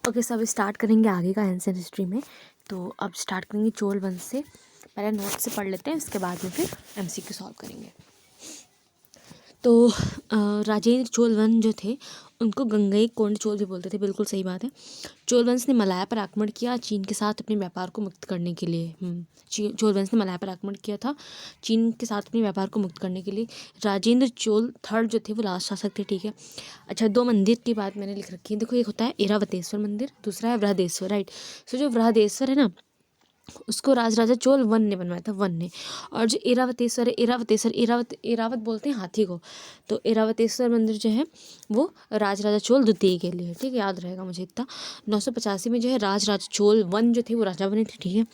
Okay, सब start करेंगे आगे का एंशिएंट हिस्ट्री में। तो अब स्टार्ट करेंगे चोल वंश से। पहले नोट से पढ़ लेते हैं, उसके बाद में फिर एमसीक्यू सॉल्व करेंगे। तो राजेंद्र चोल वंश जो थे उनको गंगई कोंड चोल भी बोलते थे, बिल्कुल सही बात है। चोल वंश ने मलाया पर आक्रमण किया चीन के साथ अपने व्यापार को मुक्त करने के लिए। चोल वंश ने मलाया पर आक्रमण किया था चीन के साथ अपने व्यापार को मुक्त करने के लिए। राजेंद्र चोल थर्ड जो थे वो लास्ट शासक थे, ठीक है। अच्छा, दो मंदिर की बात मैंने लिख रखी है, देखो, एक होता है ऐरावतेश्वर मंदिर, दूसरा है बृहदेश्वर, राइट। सो जो बृहदेश्वर है ना, उसको राजराजा चोल वन ने बनवाया था, वन ने। और जो ऐरावतेश्वर है, ऐरावत बोलते हैं हाथी को। तो ऐरावतेश्वर मंदिर जो है वो राजराजा चोल द्वितीय के लिए, ठीक है, याद रहेगा मुझे इतना। 985 में जो है राजराजा चोल वन जो थे वो राजा बने थे, ठीक है।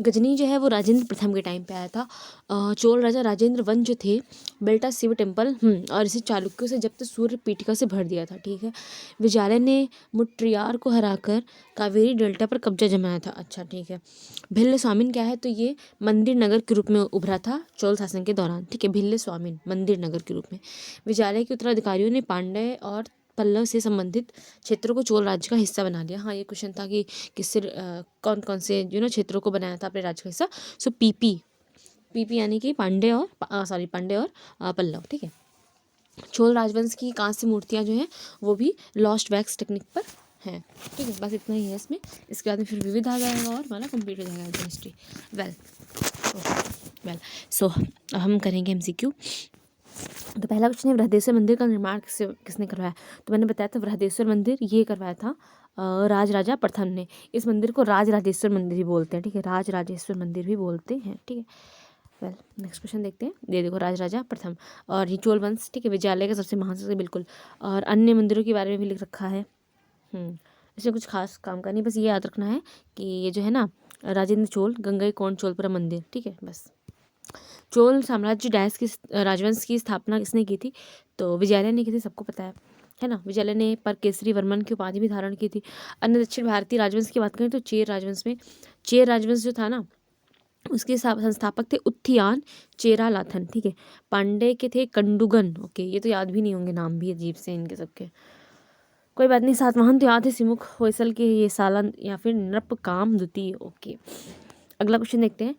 गजनी जो है वो राजेंद्र प्रथम के टाइम पे आया था। चोल राजा राजेंद्र वन जो थे बेल्टा शिव टेम्पल और इसे चालुक्यों से जब्त सूर्य पीठिका से भर दिया था, ठीक है। विजयालय ने मुट्रियार को हराकर कावेरी डेल्टा पर कब्जा जमाया था, अच्छा, ठीक है। भिल्ल स्वामिन क्या है, तो ये मंदिर नगर के रूप में उभरा था चोल शासन के दौरान, ठीक है। भिल्ल स्वामिन मंदिर नगर के रूप में। विजयालय के उत्तराधिकारियों ने पांड्य और पल्लव से संबंधित क्षेत्रों को चोल राज्य का हिस्सा बना लिया। हाँ, ये क्वेश्चन था कि किससे कौन कौन से क्षेत्रों को बनाया था अपने राज्य का हिस्सा। सो पीपी यानी कि पांड्य और पल्लव, ठीक है। चोल राजवंश की कांस्य मूर्तियाँ जो हैं वो भी लॉस्ट वैक्स टेक्निक पर हैं, ठीक है। बस इतना ही है इसमें। इसके बाद में फिर विविध आ जाएगा और हमारा कंप्लीट हो जाएगा हिस्ट्री। वेल सो अब हम करेंगे एमसीक्यू। तो पहला क्वेश्चन है, बृहदेश्वर मंदिर का निर्माण किसने करवाया। तो मैंने बताया था बृहदेश्वर मंदिर ये करवाया था राजराजा प्रथम ने। इस मंदिर को राजराजेश्वर मंदिर भी बोलते हैं, ठीक है, राजराजेश्वर मंदिर भी बोलते हैं, ठीक है। वेल नेक्स्ट क्वेश्चन देखते हैं। ये देखो, राजराजा प्रथम और ये चोल वंश, ठीक है, विजयालय का सबसे महान से बिल्कुल। और अन्य मंदिरों के बारे में भी लिख रखा है। इसमें कुछ खास काम का नहीं, बस ये याद रखना है कि ये जो है ना, राजेंद्र चोल गंगई कोंड चोलपुरम मंदिर, ठीक है, बस। चोल साम्राज्य डैश की राजवंश की स्थापना किसने की थी, तो विजयालय ने की थी, सबको पता है ना। विजयालय ने पर केसरी वर्मन की उपाधि भी धारण की थी। अन्य दक्षिण भारतीय राजवंश की बात करें तो चेर राजवंश में, चेर राजवंश जो था ना, उसके संस्थापक थे उत्थियान चेरालाथन, ठीक है। पांडे के थे कंडुगन, ओके, ये तो याद भी नहीं होंगे, नाम भी अजीब से इनके सबके, कोई बात नहीं। सातवाहन तो याद है, सिमुख होयसल के ये सालन या फिर नृपकाम द्वितीय, ओके। अगला क्वेश्चन देखते हैं।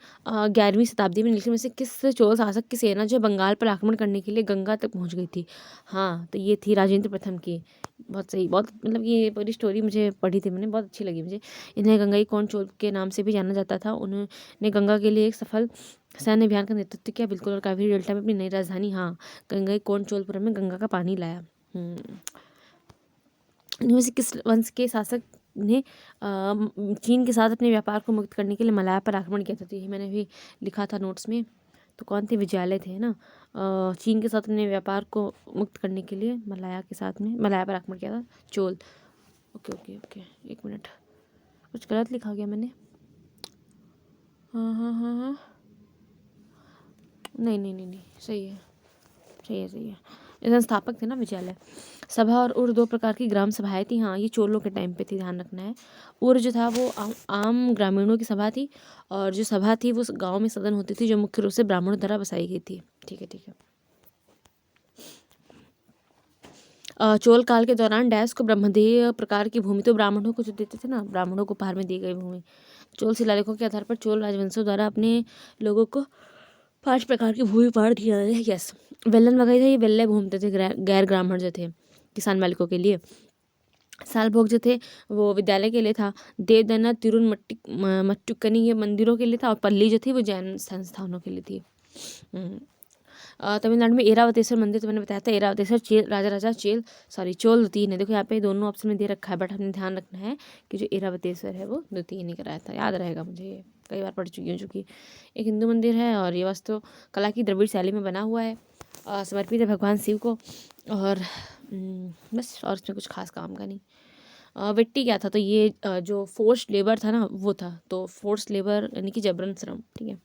11वीं शताब्दी में निम्नलिखित में से किस चोल शासक की सेना जो बंगाल पर आक्रमण करने के लिए गंगा तक पहुंच गई थी। हाँ, तो ये थी राजेंद्र प्रथम की। बहुत सही, बहुत, मतलब ये पूरी स्टोरी मुझे पढ़ी थी मैंने, बहुत अच्छी लगी मुझे। इन्हें गंगई कोंड चोल के नाम से भी जाना जाता था। उन्होंने गंगा के लिए एक सफल सैन्य अभियान का नेतृत्व किया, बिल्कुल। और कावेरी डेल्टा में अपनी नई राजधानी, हाँ, गंगई कोंड चोलपुरम में गंगा का पानी लाया। इनमें से किस वंश के शासक ने चीन के साथ अपने व्यापार को मुक्त करने के लिए मलाया पर आक्रमण किया था, तो यही मैंने भी लिखा था नोट्स में। तो कौन थे, विजयालय थे ना। चीन के साथ अपने व्यापार को मुक्त करने के लिए मलाया के साथ में मलाया पर आक्रमण किया था चोल। ओके ओके ओके, एक मिनट, कुछ गलत लिखा गया मैंने। हाँ, नहीं, सही है, सही है। ये संस्थापक थे ना विजयालय। सभा और उर दो प्रकार की ग्राम सभाएं थी, हाँ, ये चोलों के टाइम पे थी, ध्यान रखना है। उर जो था वो आम ग्रामीणों की सभा थी, और जो सभा थी वो गांव में सदन होती थी जो मुख्य रूप से ब्राह्मणों द्वारा बसाई गई थी, ठीक है। चोल काल के दौरान डैश को ब्रह्मदेय प्रकार की भूमि तो ब्राह्मणों को जो देते थे ना, ब्राह्मणों को उपहार में दी गई भूमि। चोल शिलालेखों के आधार पर चोल राजवंशों द्वारा अपने लोगों को 5 प्रकार की भूमि उपहार दिया है, यस। वेल्लन वगैरह ये वेल्ले भूमते थे, गैर ब्राह्मण जो थे किसान मालिकों के लिए। साल भोग जो थे वो विद्यालय के लिए था। देवदना तिरुन मट्टुकनी ये मंदिरों के लिए था, और पल्ली जो थी वो जैन संस्थानों के लिए थी। तमिलनाडु में ऐरावतेश्वर मंदिर, तो मैंने बताया था ऐरावतेश्वर चोल द्वितीय ने। देखो यहाँ पे दोनों ऑप्शन में दे रखा है, बट हमने ध्यान रखना है कि जो ऐरावतेश्वर है वो द्वितीय ने कराया था, याद रहेगा मुझे, ये कई बार पढ़ चुकी हूँ। चूँकि एक हिंदू मंदिर है और ये वास्तु कला की द्रविड़ शैली में बना हुआ है, समर्पित है भगवान शिव को, और बस, और इसमें कुछ खास काम का नहीं। विट्टी क्या था, तो ये जो फोर्स्ड लेबर था ना वो था, तो फोर्स्ड लेबर यानी कि जबरन श्रम, ठीक है।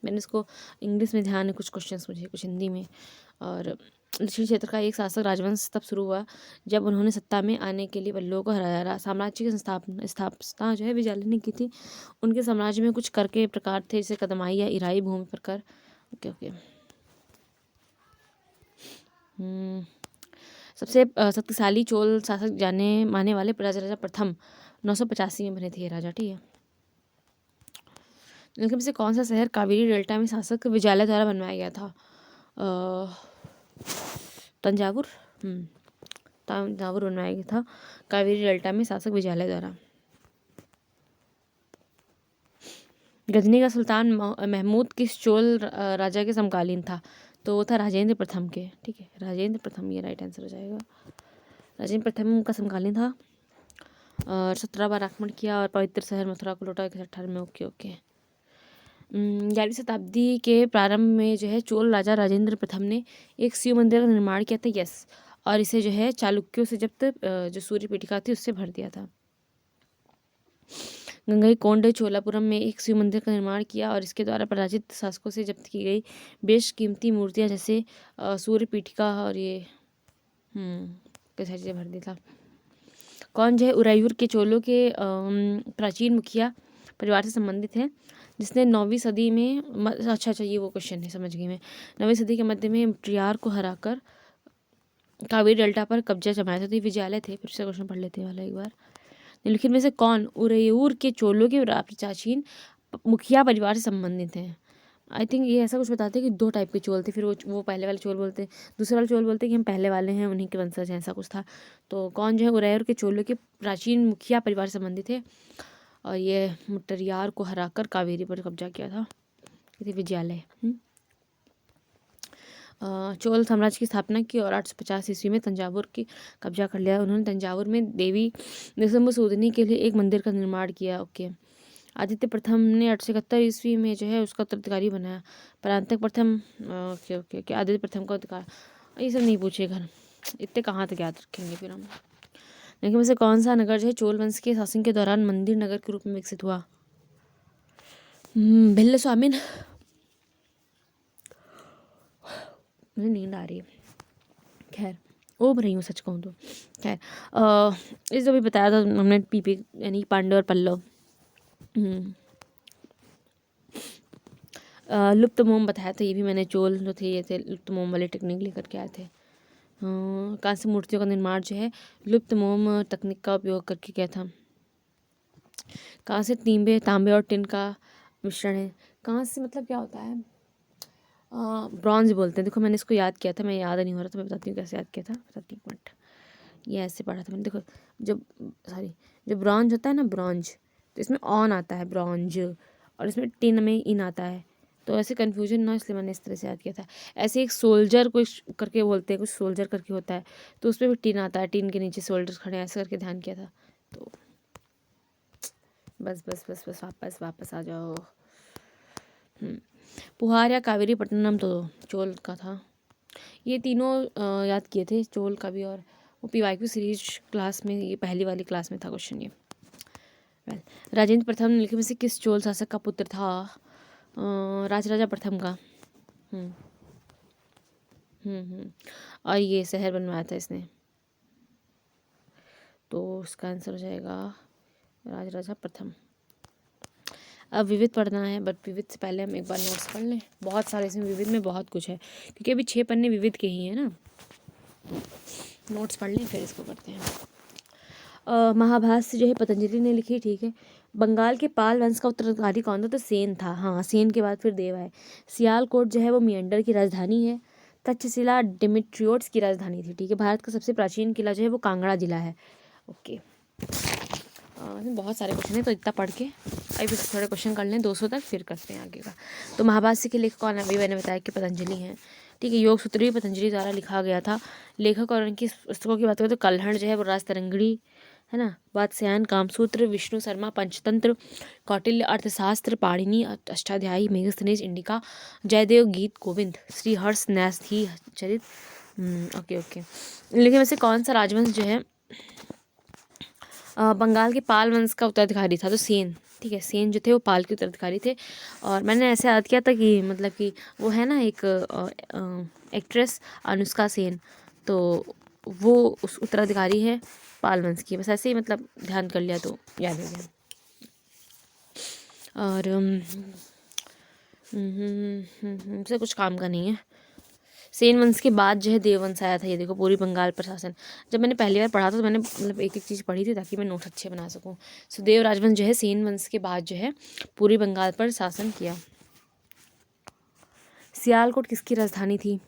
मैंने इसको इंग्लिश में ध्यान है, कुछ क्वेश्चंस मुझे, कुछ हिंदी में। और दक्षिण क्षेत्र का एक शासक राजवंश तब शुरू हुआ जब उन्होंने सत्ता में आने के लिए पल्लवों को हराया। साम्राज्य की स्थापना जो है विजयालय ने की थी। उनके साम्राज्य में कुछ कर के प्रकार थे, जैसे कदमाई या इराई भूमि पर कर, ओके। सबसे शक्तिशाली चोल शासक जाने माने वाले राजा प्रथम 985 में बने थे ये राजा, ठीक है। निम्नलिखित में से कौन सा शहर कावेरी डेल्टा में शासक विजयालय द्वारा बनवाया गया था? तंजावुर। तंजावुर बनवाया गया था कावेरी डेल्टा में शासक विजयालय द्वारा। गजनी का सुल्तान महमूद किस चोल राजा के समकालीन था? तो वो था राजेंद्र प्रथम के, ठीक है। राजेंद्र प्रथम ये राइट आंसर हो जाएगा। राजेंद्र प्रथम का समकालीन था और 17 बार आक्रमण किया और पवित्र शहर मथुरा को लौटा 18 में। Okay okay. 11वीं शताब्दी के प्रारंभ में जो है चोल राजा राजेंद्र प्रथम ने एक शिव मंदिर का निर्माण किया था, यस, और इसे जो है चालुक्यों से जब्त जो सूर्य पीठिका थी उससे भर दिया था। गंगईकोंड चोलापुरम में एक शिव मंदिर का निर्माण किया और इसके द्वारा पराजित शासकों से जब्त की गई बेशकीमती मूर्तियां जैसे सूर्य पीठिका और ये कैसे चीज़ें भर दी था। कौन जो है उरायूर के चोलों के प्राचीन मुखिया परिवार से संबंधित है जिसने 9वीं सदी में अच्छा ये वो क्वेश्चन है, समझ गई मैं। 9वीं सदी के मध्य में ट्रियार को हराकर कावेरी डेल्टा पर कब्जा जमाया था। तो ये विजयालय थे। फिर से क्वेश्चन पढ़ लेते हैं वाला एक बार। निम्नलिखित में से कौन उरैयूर के चोलों के प्राचीन मुखिया परिवार से संबंधित हैं? आई थिंक ये ऐसा कुछ बताते हैं कि 2 टाइप के चोल थे, फिर वो पहले वाले चोल बोलते हैं, दूसरे वाले चोल बोलते हैं कि हम पहले वाले हैं, उन्हीं के वंशज हैं, ऐसा कुछ था। तो कौन जो है उरैयूर के चोलों के प्राचीन मुखिया परिवार से संबंधित है और ये मुट्टरियार को हराकर कावेरी पर कब्जा किया था। ये विजयालय। चोल साम्राज्य की स्थापना की और 850 ईस्वी में तंजावुर की कब्जा कर लिया। उन्होंने तंजावुर में देवी निसंबसूदिनी के लिए एक मंदिर का निर्माण किया। ओके। आदित्य प्रथम ने 871 ईस्वी में जो है उसका उत्तराधिकारी बनाया। परांतक प्रथम ओके ओके ओके आदित्य प्रथम का अधिकार, ये सब नहीं पूछेगा, इतने कहाँ तक याद रखेंगे फिर हम। लेकिन में से कौन सा नगर जो है चोल वंश के शासन के दौरान मंदिर नगर के रूप में विकसित हुआ? भिल्ल स्वामिन। मुझे नींद आ रही है, खैर ओब रही हूँ सच कहूँ तो। खैर इस जो भी बताया था हमने पीपी यानी पांडव और पल्लव। लुप्त मोम बताया था, ये भी मैंने। चोल जो थे ये थे लुप्त मोम वाले टेक्निक लेकर के आए थे। कांस्य मूर्तियों का निर्माण जो है लुप्त मोम तकनीक का उपयोग करके किया था। कांस्य तांबे और टिन का मिश्रण है। कांस्य मतलब क्या होता है? ब्रॉन्ज बोलते हैं। देखो मैंने इसको याद किया था, मैं याद नहीं हो रहा था, मैं बताती हूँ कैसे याद किया था। बताती हूँ एक मिनट। ये ऐसे पढ़ा था मैंने। देखो जब ब्रॉन्ज होता है ना, ब्रॉन्ज, तो इसमें ऑन आता है ब्रॉन्ज और इसमें टिन में इन आता है, तो ऐसे कन्फ्यूजन ना, इसलिए मैंने इस तरह से याद किया था। ऐसे एक सोल्जर कुछ करके बोलते हैं, कुछ सोल्जर करके होता है, तो उसमें भी टिन आता है, टिन के नीचे सोल्जर्स खड़े हैं, ऐसे करके ध्यान किया था। तो बस बस बस बस वापस आ जाओ। पुहार या कावेरी पट्टनम तो चोल का था। ये तीनों याद किए थे, चोल का भी, और वो PYQ सीरीज क्लास में, ये पहली वाली क्लास में था क्वेश्चन ये। राजेंद्र प्रथम निम्नलिखित में से किस चोल शासक का पुत्र था? राजराजा प्रथम का। और ये शहर बनवाया था इसने, तो इसका आंसर हो जाएगा राजराजा प्रथम। अब विविध पढ़ना है, बट विविध से पहले हम एक बार नोट्स पढ़ लें। बहुत सारे इसमें विविध में बहुत कुछ है, क्योंकि अभी 6 पन्ने विविध के ही है ना। नोट्स पढ़ लें फिर इसको करते हैं। महाभाष्य जो है पतंजलि ने लिखी, ठीक है। बंगाल के पाल वंश का उत्तराधिकारी कौन था? तो सेन था। हाँ, सेन के बाद फिर देव है। सियालकोट जो है वो मियंडर की राजधानी है। तक्षशिला डिमिट्रियोट्स की राजधानी थी, ठीक है। भारत का सबसे प्राचीन किला जो है वो कांगड़ा जिला है। ओके। बहुत सारे क्वेश्चन है, तो इतना पढ़ के अभी फिर थोड़े क्वेश्चन कर लें 200 तक, फिर करते हैं आगे का। तो महाभाष्य के लेखक कौन है? अभी मैंने बताया कि पतंजलि हैं, ठीक है। योग सूत्र भी पतंजलि द्वारा लिखा गया था। लेखक और उनकी पुस्तकों की बात करें तो कल्हण जो है वो राजतरंगिणी है ना, Vatsyayan Kamasutra, Vishnu Sharma Panchatantra, Kautilya Arthashastra, Panini Ashtadhyayi, Megasthenes Indica, Jayadeva Gita Govinda, Shriharsha Naishadha Charita. Okay okay. लेकिन वैसे कौन सा राजवंश जो है बंगाल के पाल वंश का उत्तराधिकारी था? तो सेन, ठीक है। सेन जो थे वो पाल के उत्तराधिकारी थे। और मैंने ऐसे याद किया था कि मतलब कि वो है ना एक एक्ट्रेस अनुष्का सेन, तो वो उस उत्तराधिकारी है पाल वंश की। बस ऐसे ही मतलब ध्यान कर लिया तो याद हो गया। और से कुछ काम का नहीं है। सेन वंश के बाद जो है देववंश आया था। ये देखो, पूरी बंगाल पर शासन। जब मैंने पहली बार पढ़ा था तो मैंने मतलब एक एक चीज़ पढ़ी थी ताकि मैं नोट्स अच्छे बना सकूँ। सुदेव राजवंश जो है सेन वंश के बाद जो है पूरी बंगाल पर शासन किया। सियालकोट किसकी राजधानी थी?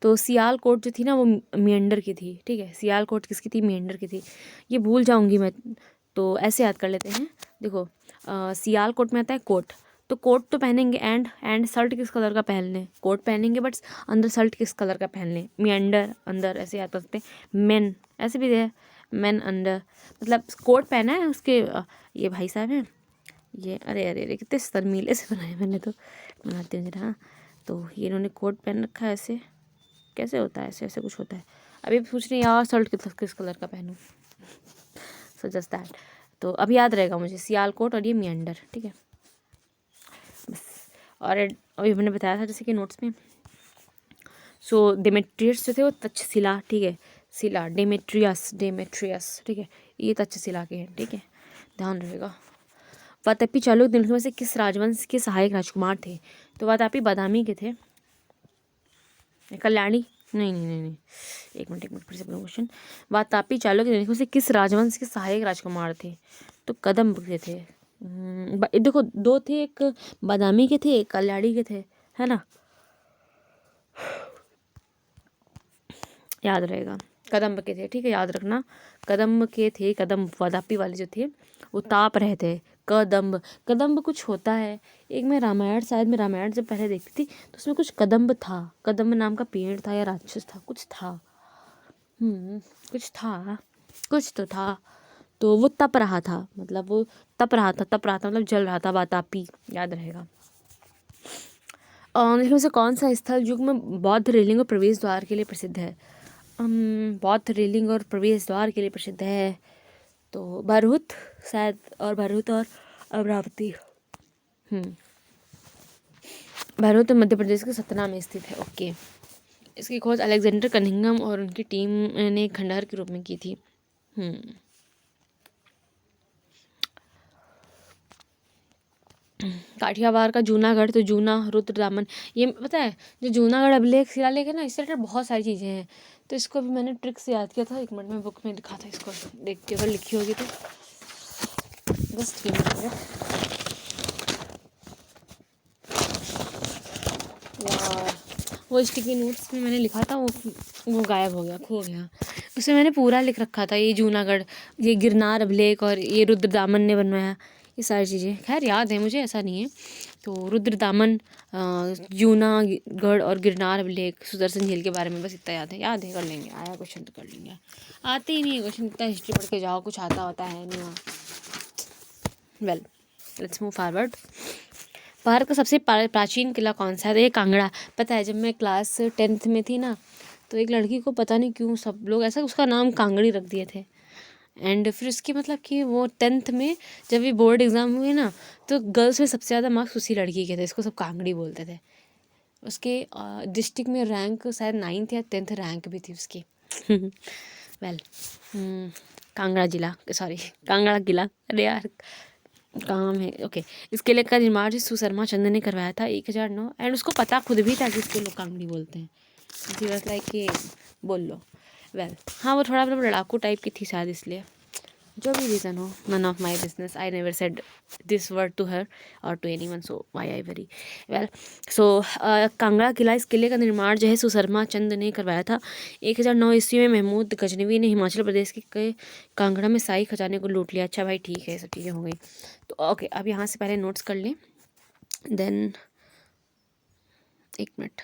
तो सियालकोट जो थी ना वो मेंढर की थी। ठीक है, सियालकोट किसकी थी? मेंढर की थी। ये भूल जाऊंगी मैं, तो ऐसे याद कर लेते हैं। देखो, सियालकोट में आता है कोट, तो कोट तो पहनेंगे। एंड शर्ट किस कलर का पहन लें? कोट पहनेंगे, बट अंदर शर्ट किस कलर का पहन लें? मेंढर अंदर, ऐसे याद कर सकते हैं। मेन ऐसे भी है, मेन अंडर, मतलब कोट पहना है उसके। ये भाई साहब हैं ये, अरे अरे अरे कितने शर्मीले से बनाए मैंने, तो बनाते हैं जरा। हाँ, तो ये इन्होंने कोट पहन रखा है। ऐसे कैसे होता है? ऐसे ऐसे कुछ होता है। अभी पूछ रही यार शर्ट किस कलर का पहनूं, सो जस्ट दैट। तो अब याद रहेगा मुझे सियालकोट और ये मियंडर। ठीक है बस। और अभी मैंने बताया था जैसे कि नोट्स में, सो डेमेट्रियस जो थे वो तक्षशिला, ठीक है, शिला, डेमेट्रियस, ठीक है, ये तक्षशिला के हैं। ठीक है, ध्यान रहेगा। वातापी चालुक्य निम्नलिखित में से किस राजवंश के सहायक राजकुमार थे? तो वातापी बादामी के थे। कल्याणी, नहीं, एक मिनट फिर से क्वेश्चन। वातापी चालुक्य निम्नलिखित में से किस राजवंश के सहायक राजकुमार थे? तो कदम्ब के थे। देखो, दो थे, एक बादामी के थे, एक कल्याणी के थे, है ना, याद रहेगा। कदम्ब के थे, ठीक है, याद रखना। कदम्ब के थे। कदम्ब वादापी वाले जो थे वो ताप रहे थे। कदम्ब, कदम्ब कुछ होता है। एक मैं रामायण, शायद मैं रामायण जब पहले देखती थी तो उसमें कुछ कदम्ब था। कदम्ब नाम का पेड़ था या राक्षस था, कुछ था। कुछ था, कुछ तो था। तो वो तप रहा था, मतलब वो तप रहा था मतलब जल रहा था। वातापी, याद रहेगा। इनमें से कौन सा स्थल युग में बौद्ध रेलिंग और प्रवेश द्वार के लिए प्रसिद्ध है? बौद्ध रेलिंग और प्रवेश द्वार के लिए प्रसिद्ध है तो भरहुत शायद, और भरहुत और अमरावती। भरहुत मध्य प्रदेश के सतना में स्थित है। ओके, इसकी खोज अलेक्जेंडर कनिंघम और उनकी टीम ने खंडहर के रूप में की थी। काठियावाड़ का जूनागढ़, तो जूना, रुद्रदामन, ये पता है जो जूनागढ़ अभिलेख शिलालेख है ना, इससे रिलेटेड बहुत सारी चीज़ें हैं। तो इसको भी मैंने ट्रिक से याद किया था। एक मिनट में बुक में लिखा था, इसको देख के अगर लिखी होगी तो बस 3 मिनट। यार वो स्टिकी नोट्स में मैंने लिखा था, वो गायब हो गया, खो गया। उसमें मैंने पूरा लिख रखा था, ये जूनागढ़, ये गिरनार अभिलेख और ये रुद्रदामन ने बनवाया, ये सारी चीज़ें खैर याद है मुझे, ऐसा नहीं है। तो रुद्रदामन, जूनागढ़ और गिरनार अभिलेख, सुदर्शन झील के बारे में बस इतना याद है, कर लेंगे। आया क्वेश्चन तो कर लेंगे, आते ही नहीं है क्वेश्चन, इतना हिस्ट्री पढ़ के जाओ, कुछ आता होता है नहीं वहाँ। Well, let's move forward. Bharat का सबसे प्राचीन किला कौन सा है? तो ये कांगड़ा। पता है जब मैं क्लास 10th में थी ना, तो एक लड़की को पता नहीं क्यों सब लोग ऐसा उसका नाम कांगड़ी रख दिए थे। एंड फिर उसकी मतलब कि वो 10th में जब भी बोर्ड एग्ज़ाम हुए ना, तो गर्ल्स में सबसे ज़्यादा मार्क्स उसी लड़की के थे, इसको सब कांगड़ी बोलते थे। उसके डिस्ट्रिक्ट में रैंक शायद 9th या 10th रैंक भी थी उसकी। वेल, कांगड़ा जिला, सॉरी कांगड़ा किला, अरे यार काम है। ओके, इस किले का निर्माण जो सुशर्मा चंद ने करवाया था 1009, एंड उसको पता खुद भी था कि इसको लोग कांगड़ी बोलते हैं। जी बस लाइक कि बोल लो। वेल, हाँ वो थोड़ा मतलब लड़ाकू टाइप की थी शायद, इसलिए जो भी रीज़न हो, none of my business. I never said this word to her और to anyone, so why I very well. So Kangra किला, इस किले का निर्माण जो है सुशर्मा चंद ने करवाया था 1009 ईस्वी में। महमूद गजनवी ने हिमाचल प्रदेश के कांगड़ा में शाही खजाने को लूट लिया। अच्छा भाई ठीक है, सब चीज़ें हो गई। तो ओके, अब यहाँ से पहले नोट्स कर लें, देन एक मिनट,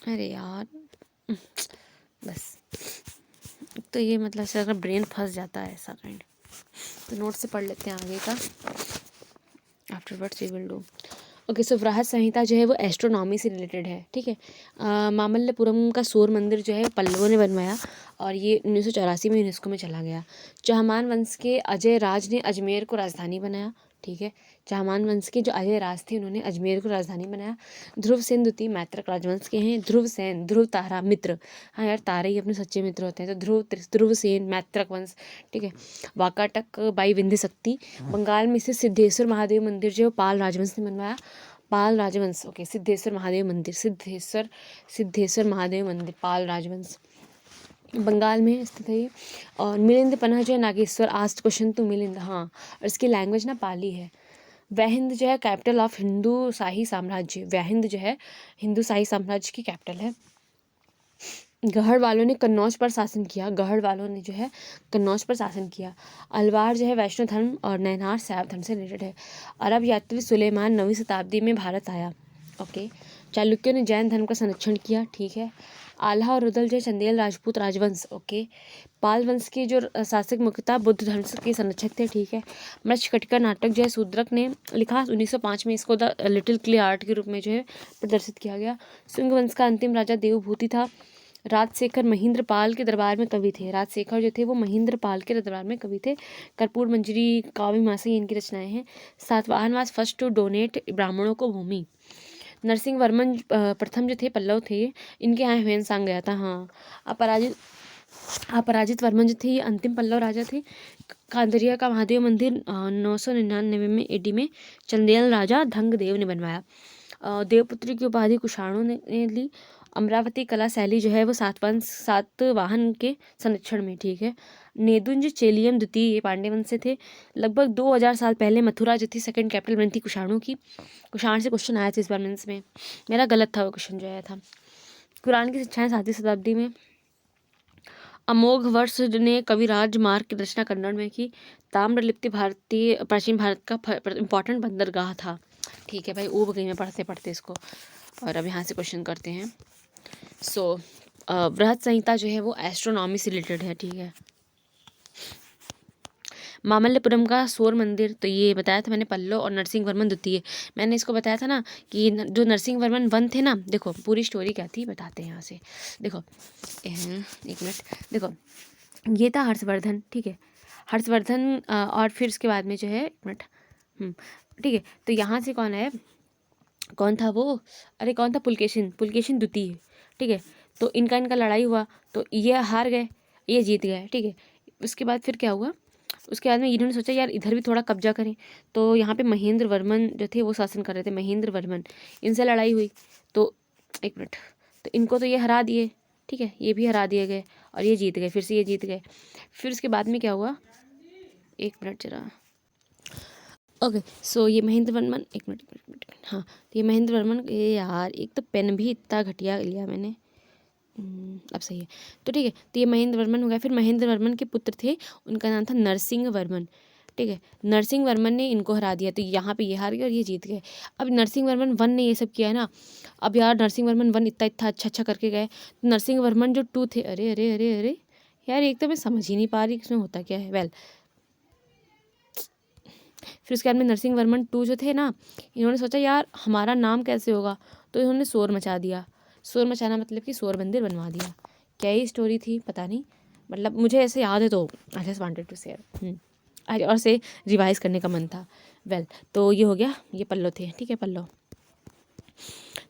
अरे यार बस, तो ये मतलब से अगर ब्रेन फंस जाता है ऐसा काइंड, तो नोट से पढ़ लेते हैं आगे का, afterwards we will do. Okay, so Brihat Samhita जो है वो एस्ट्रोनॉमी से रिलेटेड है। ठीक है, मामल्लपुरम का सूर्य मंदिर जो है पल्लवों ने बनवाया और ये 1984 में यूनेस्को में चला गया। चहमान वंश के अजय राज ने अजमेर को राजधानी बनाया। ठीक है, चहमान वंश के जो अजय राज थे उन्होंने अजमेर को राजधानी बनाया। ध्रुव सेन द्वितीय मैत्रक राजवंश के हैं। ध्रुव सेन, ध्रुव तारा मित्र, हाँ यार तारे ही अपने सच्चे मित्र होते हैं। तो ध्रुव सेन मैत्रक वंश। ठीक है, वाकाटक बाई विंध्य शक्ति, बंगाल में स्थित सिद्धेश्वर महादेव मंदिर जो पाल राजवंश ने बनवाया। पाल राजवंश, ओके, सिद्धेश्वर महादेव मंदिर, सिद्धेश्वर महादेव मंदिर, पाल राजवंश, बंगाल में स्थित है ये। और मिलिंद पन्हा जो है नागेश्वर, आस्ट क्वेश्चन तो मिलिंद, हाँ, और इसकी लैंग्वेज ना पाली है। वहिंद जो है कैपिटल ऑफ हिंदू शाही साम्राज्य, वहिंद जो है हिंदू शाही साम्राज्य की कैपिटल है। गढ़ वालों ने कन्नौज पर शासन किया, गढ़ वालों ने जो है कन्नौज पर शासन किया। अलवार जो है वैष्णव धर्म और नैनार शैव धर्म से रिलेटेड है। अरब यात्री सुलेमान 9वीं शताब्दी में भारत आया, ओके। चालुक्यों ने जैन धर्म का संरक्षण किया, ठीक है। आल्हा और रुदल जो है चंदेल राजपूत राजवंश, ओके। पाल वंश के जो शासक मुख्यतः बुद्ध धर्म के संरक्षक थे, ठीक है। मृच्छकटिका नाटक जो है शूद्रक ने लिखा 1905 में, इसको द लिटिल क्ले आर्ट के रूप में जो है प्रदर्शित किया गया। शुंग वंश का अंतिम राजा देवभूति था। राजशेखर महेंद्र पाल के दरबार में कवि थे, राजशेखर जो थे वो महेंद्र पाल के दरबार में कवि थे। कर्पूर मंजरी, काव्य मासी इनकी रचनाएं हैं। Satavahana was first to donate ब्राह्मणों को भूमि। नरसिंह वर्मन प्रथम जो थे पल्लव थे, इनके यहाँ ह्वेनसांग गया था, हाँ। अपराजित वर्मन जो थे ये अंतिम पल्लव राजा थे। कांदरिया का महादेव मंदिर 999 में एडी में चंदेल राजा धंगदेव ने बनवाया। देवपुत्री की उपाधि कुषाणों ने ली। अमरावती कला शैली जो है वो सातवाहन के संरक्षण में, ठीक है। नेदुंज चेलियम द्वितीय पांड्य वंश से थे। लगभग 2000 साल पहले मथुरा जो थी सेकंड कैपिटल बनी थी कुषाणों की। कुषाण से क्वेश्चन आया था इस बार मेंस में, मेरा गलत था वो क्वेश्चन जो आया था। कुरान की शिक्षाएं 7वीं शताब्दी में। अमोघ वर्ष ने कविराज मार्ग की रचना कन्नड़ में की। ताम्रलिप्ति भारतीय प्राचीन भारत का इंपॉर्टेंट बंदरगाह था, ठीक है भाई, ऊब गई में पढ़ते पढ़ते इसको। और अब यहाँ से क्वेश्चन करते हैं। सो बृहद संहिता जो है वो एस्ट्रोनॉमी से रिलेटेड है, ठीक है। मामल्लपुरम का सौर मंदिर, तो ये बताया था मैंने, पल्लव और नरसिंह वर्मन द्वितीय। मैंने इसको बताया था ना कि जो नरसिंह वर्मन वन थे ना, देखो पूरी स्टोरी क्या थी बताते हैं यहाँ से। देखो एक मिनट, देखो ये था हर्षवर्धन, ठीक है, हर्षवर्धन और फिर उसके बाद में जो है, एक मिनट, ठीक है। तो यहाँ से कौन है, कौन था वो, अरे कौन था, पुलकेशिन द्वितीय, ठीक है। तो इनका लड़ाई हुआ, तो ये हार गए, ये जीत गए, ठीक है। उसके बाद फिर क्या हुआ, उसके बाद में इन्होंने सोचा यार इधर भी थोड़ा कब्जा करें। तो यहाँ पे महेंद्र वर्मन जो थे वो शासन कर रहे थे, महेंद्र वर्मन, इनसे लड़ाई हुई। तो एक मिनट, तो इनको तो ये हरा दिए, ठीक है, ये भी हरा दिए गए और ये जीत गए, फिर से ये जीत गए। फिर उसके बाद में क्या हुआ, एक मिनट जरा, ओके। सो ये महेंद्र वर्मन, एक मिनट, हाँ, तो ये महेंद्र वर्मन, ये यार एक तो पेन भी इतना घटिया लिया मैंने, अब सही है। तो ठीक है, तो ये महेंद्र वर्मन हो गया। फिर महेंद्र वर्मन के पुत्र थे, उनका नाम था नरसिंह वर्मन, ठीक है। नरसिंह वर्मन ने इनको हरा दिया, तो यहाँ पे ये हार गए और ये जीत गए। अब नरसिंह वर्मन वन ने ये सब किया है ना, अब यार नरसिंह वर्मन वन इतना अच्छा करके गए, तो नरसिंह वर्मन जो टू थे, अरे अरे अरे अरे यार, एक तो मैं समझ ही नहीं पा रही इसमें होता क्या है। वेल, फिर उसके बाद में नरसिंह वर्मन टू जो थे ना, इन्होंने सोचा यार हमारा नाम कैसे होगा, तो इन्होंने शोर मचा दिया। शोर मचाना मतलब कि शोर मंदिर बनवा दिया। क्या ही स्टोरी थी पता नहीं, मतलब मुझे ऐसे याद है, तो I just wanted to share, और से रिवाइज करने का मन था। वेल, तो ये हो गया, ये पल्लव थे, ठीक है, पल्लव।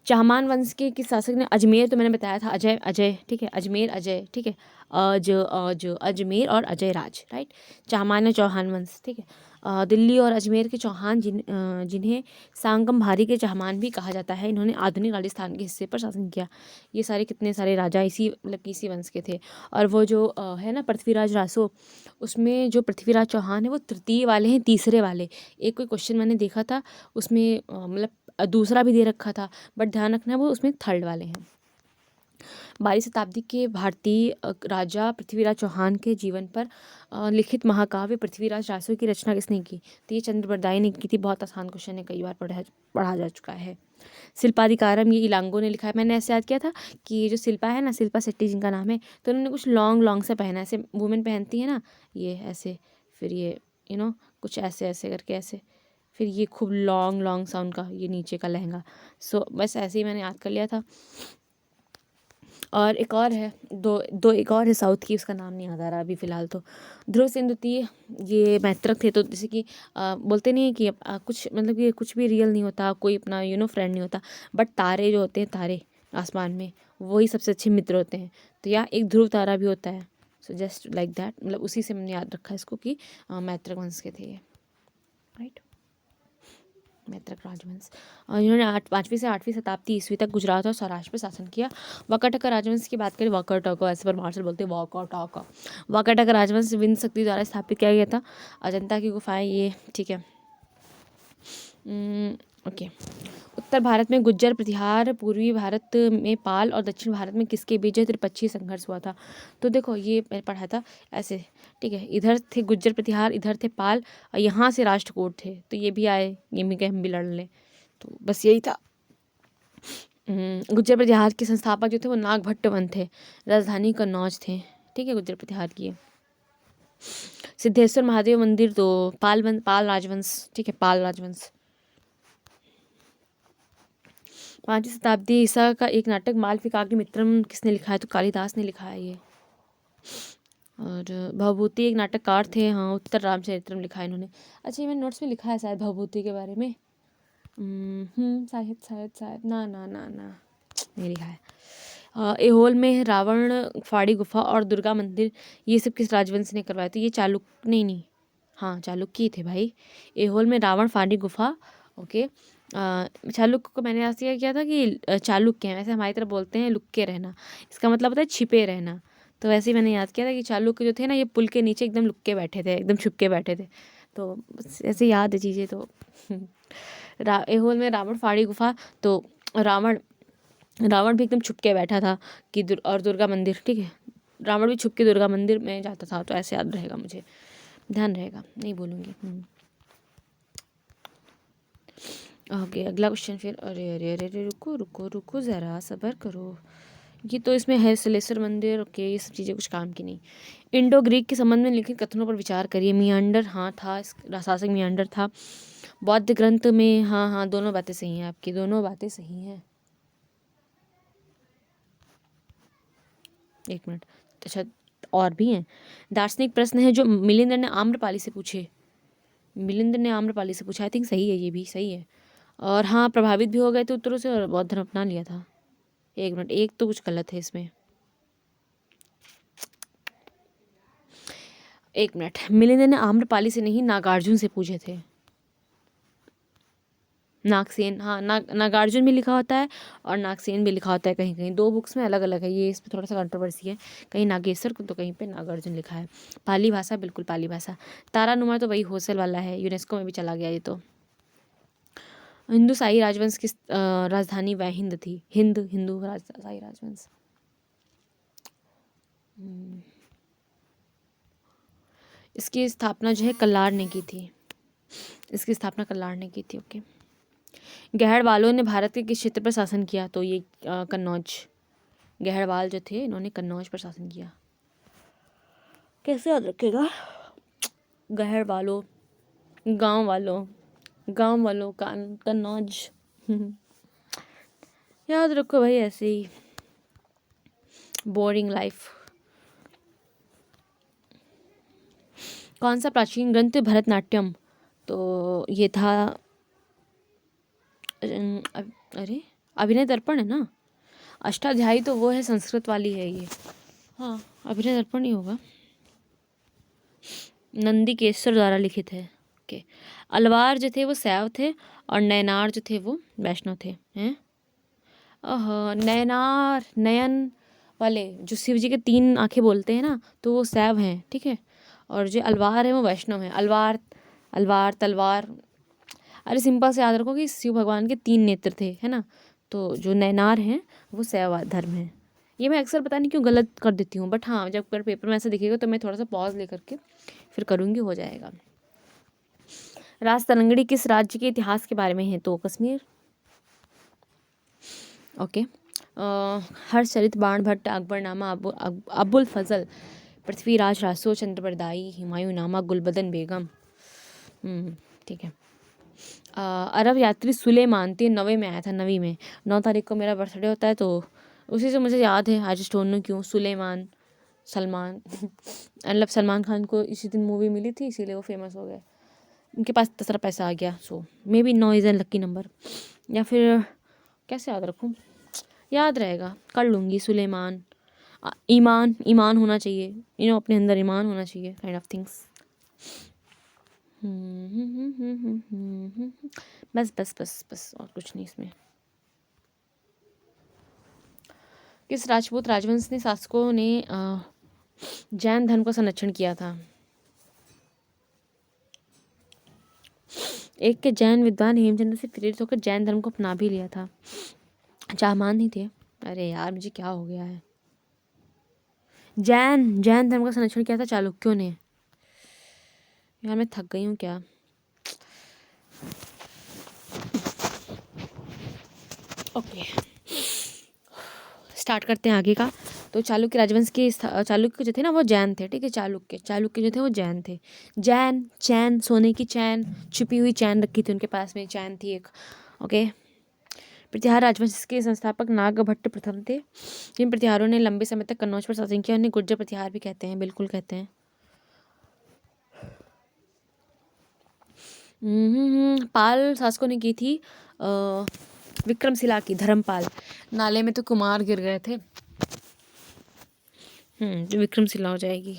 चाहमान वंश के किस शासक ने, अजमेर तो मैंने बताया था, अजय, ठीक है, अजमेर अजय, ठीक है, अजमेर और अजय राज, राइट। चाहमान और चौहान वंश, ठीक है। दिल्ली और अजमेर के चौहान जिन्हें सांगम भारी के चाहमान भी कहा जाता है, इन्होंने आधुनिक राजस्थान के हिस्से पर शासन किया। ये सारे कितने सारे राजा इसी मतलब इसी वंश के थे। और वो जो है ना पृथ्वीराज रासो, उसमें जो पृथ्वीराज चौहान है वो तृतीय वाले हैं, तीसरे वाले। एक कोई क्वेश्चन मैंने देखा था उसमें मतलब दूसरा भी दे रखा था, बट ध्यान रखना वो उसमें थर्ड वाले हैं। 12वीं शताब्दी के भारतीय राजा पृथ्वीराज चौहान के जीवन पर लिखित महाकाव्य पृथ्वीराज रासो की रचना किसने की, तो ये चंद्रबरदाई ने की थी। बहुत आसान क्वेश्चन है, कई बार पढ़ा जा चुका है। शिल्पाधिकारम ये इलांगो ने लिखा है। मैंने ऐसे याद किया था कि ये जो शिल्पा है ना, शिल्पा शेट्टी जिनका नाम है, तो उन्होंने कुछ लॉन्ग से पहना, ऐसे वुमेन पहनती है ना, ये ऐसे, फिर ये कुछ ऐसे ऐसे करके ऐसे, फिर ये खूब लॉन्ग सा उनका ये नीचे का लहंगा। सो बस ऐसे ही मैंने याद कर लिया था। और एक और है, दो एक और है साउथ की, उसका नाम नहीं याद आ रहा अभी फ़िलहाल। तो ध्रुव सेन द्वितीय ये मैत्रक थे। तो जैसे कि बोलते नहीं है कि कुछ मतलब कि कुछ भी रियल नहीं होता, कोई अपना फ्रेंड नहीं होता, बट तारे जो होते हैं, तारे आसमान में, वही सबसे अच्छे मित्र होते हैं। तो या एक ध्रुव तारा भी होता है। सो जस्ट लाइक दैट, मतलब उसी से मैंने याद रखा इसको कि मैत्रक वंश के थे ये, राइट। मैत्रक राजवंश। और इन्होंने 5वीं से 8वीं शताब्दी ईस्वी तक गुजरात और सौराष्ट्र पर शासन किया। वाकाटक राजवंश की बात करें, वाकाटक ऐसे पर मार्शल बोलते हैं वाकाटक। वाकाटक राजवंश विंध्य शक्ति द्वारा स्थापित किया गया था। अजंता की गुफाएं ये, ठीक है। ओके। उत्तर भारत में गुज्जर प्रतिहार, पूर्वी भारत में पाल और दक्षिण भारत में किसके बीच त्रिपक्षीय संघर्ष हुआ था? तो देखो ये मैंने पढ़ा था ऐसे, ठीक है। इधर थे गुज्जर प्रतिहार, इधर थे पाल, और यहाँ से राष्ट्रकूट थे, तो ये भी आए, ये भी कहे हम भी लड़ लें, तो बस यही था। गुज्जर प्रतिहार के संस्थापक जो थे वो नागभट्ट वन थे, राजधानी कन्नौज थे, ठीक है, गुज्जर प्रतिहार की। सिद्धेश्वर महादेव मंदिर तो पाल राजवंश, ठीक है, पाल राजवंश। 5वीं शताब्दी ईसा का एक नाटक मालविकाग्निमित्रम किसने लिखा है? तो कालिदास ने लिखा है ये। और भवभूति एक नाटककार थे, हाँ, उत्तर रामचरित्रम लिखा है इन्होंने। अच्छा, ये मैंने नोट्स में लिखा है शायद भवभूति के बारे में। शायद ना ना ना ना नहीं लिखा है। एहोल में रावण फाड़ी गुफा और दुर्गा मंदिर, ये सब किस राजवंश ने करवाए? तो ये चालुक्य, नहीं, हाँ चालुक्य थे भाई। एहोल में रावण फाड़ी गुफा, ओके। चालुक्य को मैंने याद किया था कि चालुक्य हैं, वैसे हमारी तरफ बोलते हैं लुक्के रहना, इसका मतलब होता है छिपे रहना। तो वैसे ही मैंने याद किया था कि चालुक्य जो थे ना, ये पुल के नीचे एकदम लुक्के बैठे थे, एकदम छुप के बैठे थे, तो ऐसे याद है चीज़ें। तो एहोल में रावण फाड़ी गुफा, तो रावण भी एकदम छुप के बैठा था कि और दुर्गा मंदिर, ठीक है, रावण भी छुप के दुर्गा मंदिर में जाता था, तो ऐसे याद रहेगा, मुझे ध्यान रहेगा, नहीं भूलूंगी। ओके, अगला क्वेश्चन फिर। अरे अरे अरे अरे रुको रुको रुको ज़रा सब्र करो, ये तो इसमें है सलेसर मंदिर, ओके, ये सब चीज़ें कुछ काम की नहीं। इंडो ग्रीक के संबंध में लिखित कथनों पर विचार करिए। मियांडर, हाँ था, शासक मियांडर था। बौद्ध ग्रंथ में, हाँ दोनों बातें सही हैं, आपकी दोनों बातें सही हैं। एक मिनट, अच्छा और भी हैं। दार्शनिक प्रश्न है जो मिलिंद ने आम्रपाली से पूछे, आई थिंक सही है, ये भी सही है। और हाँ, प्रभावित भी हो गए थे उत्तरों से और बौद्ध धर्म अपना लिया था। एक मिनट, एक तो कुछ गलत है इसमें, एक मिनट। मिलिंद ने आम्रपाली से नहीं, नागार्जुन से पूछे थे। नागसेन, हाँ, नागार्जुन भी लिखा होता है और नागसेन भी लिखा होता है, कहीं कहीं 2 बुक्स में अलग अलग है, ये इस पर थोड़ा सा कंट्रोवर्सी है, कहीं नागेश्वर तो कहीं पे नागार्जुन लिखा है। पाली भाषा, बिल्कुल पाली भाषा। तारानुमा तो वही होसल वाला है, यूनेस्को में भी चला गया ये तो। हिंदू शाही राजवंश की राजधानी वह हिंद थी, हिंदू शाही राजवंश। इसकी स्थापना जो है कल्लार ने की थी, ओके। गहड़वालों ने भारत के किस क्षेत्र पर शासन किया? तो ये कन्नौज, गहड़वाल जो थे इन्होंने कन्नौज पर शासन किया। कैसे याद रखेगा? गहड़वालों, गांव वालों कन्नौज याद रखो भाई, ऐसे ही बोरिंग लाइफ। कौन सा प्राचीन ग्रंथ भरतनाट्यम? तो ये था, अरे अभिनय दर्पण है ना, अष्टाध्यायी तो वो है, संस्कृत वाली है ये, हाँ अभिनय दर्पण ही होगा। नंदीकेश्वर द्वारा लिखित है, ओके। अलवार जो थे वो शैव थे और नयनार जो थे वो वैष्णव थे, हैं। नयन वाले जो शिव जी के 3 आंखें बोलते हैं ना, तो वो शैव हैं, ठीक है। और जो अलवार है वो वैष्णव है। अलवार तलवार, अरे सिंपल से याद रखो कि शिव भगवान के 3 नेत्र थे, है ना। तो जो नयनार हैं वो शैव धर्म है। ये मैं अक्सर पता नहीं क्यों गलत कर देती हूँ, बट हाँ जब पेपर में ऐसा दिखेगा तो मैं थोड़ा सा पॉज लेकर के फिर करूँगी, हो जाएगा। राज तरंगड़ी किस राज्य के इतिहास के बारे में है? तो कश्मीर, ओके। हर्षचरित, बाणभट्ट, अकबरनामा, अबुल फजल, पृथ्वीराज रासो, चंद्रबरदाई, हुमायूंनामा, गुलबदन बेगम, ठीक है। अरब यात्री सुलेमान 9वें में आया था, 9वीं में। 9 तारीख को मेरा बर्थडे होता है, तो उसी से मुझे याद है, आई जस्ट डोंट नो क्यों। सुलेमान, सलमान मतलब सलमान खान को इसी दिन मूवी मिली थी, इसीलिए वो फेमस हो गए, उनके पास इतना सारा पैसा आ गया। So maybe 9 is an lucky number, या फिर कैसे याद रखूँ, याद रहेगा, कर लूँगी। सुलेमान, ईमान होना चाहिए, अपने अंदर ईमान होना चाहिए, काइंड ऑफ थिंग्स। बस बस बस बस, और कुछ नहीं इसमें। किस राजपूत राजवंश ने शासकों ने जैन धर्म का संरक्षण किया था? एक के जैन विद्वान हेमचंद्र से प्रेरित होकर जैन धर्म को अपना भी लिया था। चाहमान नहीं थे। अरे यार मुझे क्या हो गया है। जैन धर्म का संरक्षण किया था चालुक्यों ने। यार मैं थक गई हूँ क्या। ओके स्टार्ट करते हैं आगे का। तो चालुक्य राजवंश के चालुक्य जो थे ना वो जैन थे, ठीक है। चालुक्य जो थे वो जैन थे। चैन सोने की चैन, छुपी हुई चैन रखी थी उनके पास में, चैन थी एक। ओके। प्रतिहार राजवंश के संस्थापक नागभट्ट प्रथम थे। जिन प्रतिहारों ने लंबे समय तक कन्नौज पर शासन किया उन्हें गुर्जर प्रतिहार भी कहते हैं, बिल्कुल कहते हैं। पाल शासकों ने की थी विक्रमशिला की, धर्मपाल। नाले में तो कुमार गिर गए थे। विक्रमशिला हो जाएगी।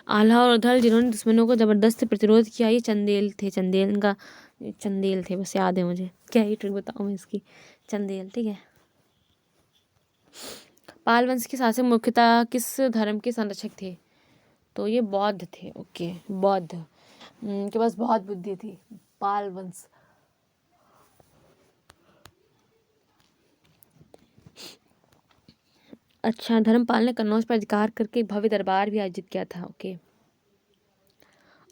आल्हा और उधल जिन्होंने दुश्मनों को जबरदस्त प्रतिरोध किया, ये चंदेल थे। चंदेल थे, बस याद है मुझे। क्या ही ट्रिक बताऊँ मैं इसकी। चंदेल, ठीक है। पाल वंश के शासक मुख्यतः किस धर्म के संरक्षक थे? तो ये बौद्ध थे। ओके बौद्ध, के पास बहुत बुद्धि थी। पाल वंश। अच्छा, धर्मपाल ने कन्नौज पर अधिकार करके भव्य दरबार भी आयोजित किया था। ओके,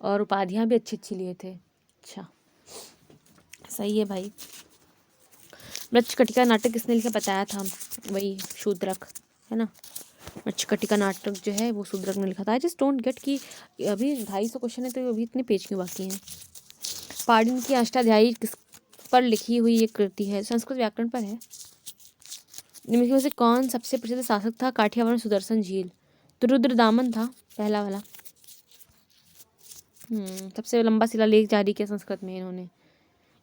और उपाधियां भी अच्छी अच्छी लिए थे। अच्छा सही है भाई। मृच्छकटिका नाटक किसने लिखा बताया था? वही शूद्रक, है ना। मृच्छकटिका नाटक जो है वो शूद्रक ने लिखा था। आई जस्ट डोंट गेट कि अभी 250 क्वेश्चन है तो अभी इतने पेज क्यों बाकी हैं। पाणिनि की अष्टाध्यायी किस पर लिखी हुई ये कृति है? संस्कृत व्याकरण पर है। निम्नलिखित में से कौन सबसे प्रसिद्ध शासक था? काठियावाड़ सुदर्शन झील। तो रुद्रदामन था पहला वाला। सबसे लंबा शिलालेख जारी किया संस्कृत में इन्होंने।